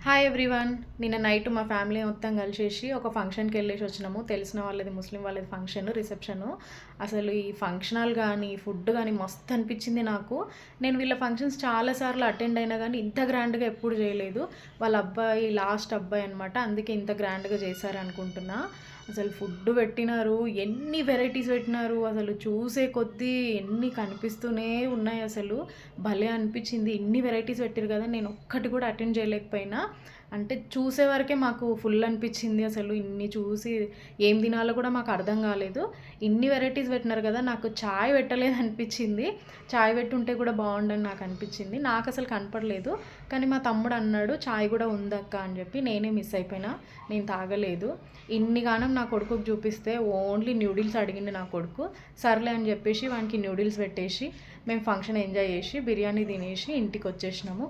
Hi everyone. నిన్న night మా family మొత్తం కలిసేసి ఒక ఫంక్షన్కి వెళ్ళేసి వచ్చినాము. తెలిసిన వాళ్ళది, ముస్లిం వాళ్ళది ఫంక్షన్, రిసెప్షను. అసలు ఈ ఫంక్షన్ హాల్ కానీ ఫుడ్ కానీ మస్తు అనిపించింది నాకు. నేను వీళ్ళ ఫంక్షన్స్ చాలాసార్లు అటెండ్ అయినా కానీ ఇంత గ్రాండ్గా ఎప్పుడు చేయలేదు. వాళ్ళ అబ్బాయి లాస్ట్ అబ్బాయి అనమాట, అందుకే ఇంత గ్రాండ్గా చేశారు అనుకుంటున్నా. అసలు ఫుడ్ పెట్టినారు, ఎన్ని వెరైటీస్ పెట్టినారు, అసలు చూసే కొద్దీ ఎన్ని కనిపిస్తూనే ఉన్నాయి. అసలు భలే అనిపించింది. ఇన్ని వెరైటీస్ పెట్టారు కదా, నేను ఒక్కటి కూడా అటెండ్ చేయలేకపోయినా. అంటే చూసే వరకే మాకు ఫుల్ అనిపించింది. అసలు ఇన్ని చూసి ఏం తినాలో కూడా మాకు అర్థం కాలేదు. ఇన్ని వెరైటీస్ పెట్టినారు కదా, నాకు చాయ్ పెట్టలేదు అనిపించింది. చాయ్ పెట్టుంటే కూడా బాగుండని నాకు అనిపించింది. నాకు అసలు కనపడలేదు, కానీ మా తమ్ముడు అన్నాడు చాయ్ కూడా ఉందక్క అని చెప్పి. నేనే మిస్ అయిపోయినా, నేను తాగలేదు. ఇన్ని గానం నా కొడుకుకి చూపిస్తే ఓన్లీ న్యూడిల్స్ అడిగిండు నా కొడుకు. సర్లే అని చెప్పేసి వానికి న్యూడిల్స్ పెట్టేసి మేము ఫంక్షన్ ఎంజాయ్ చేసి బిర్యానీ తినేసి ఇంటికి వచ్చేసినాము.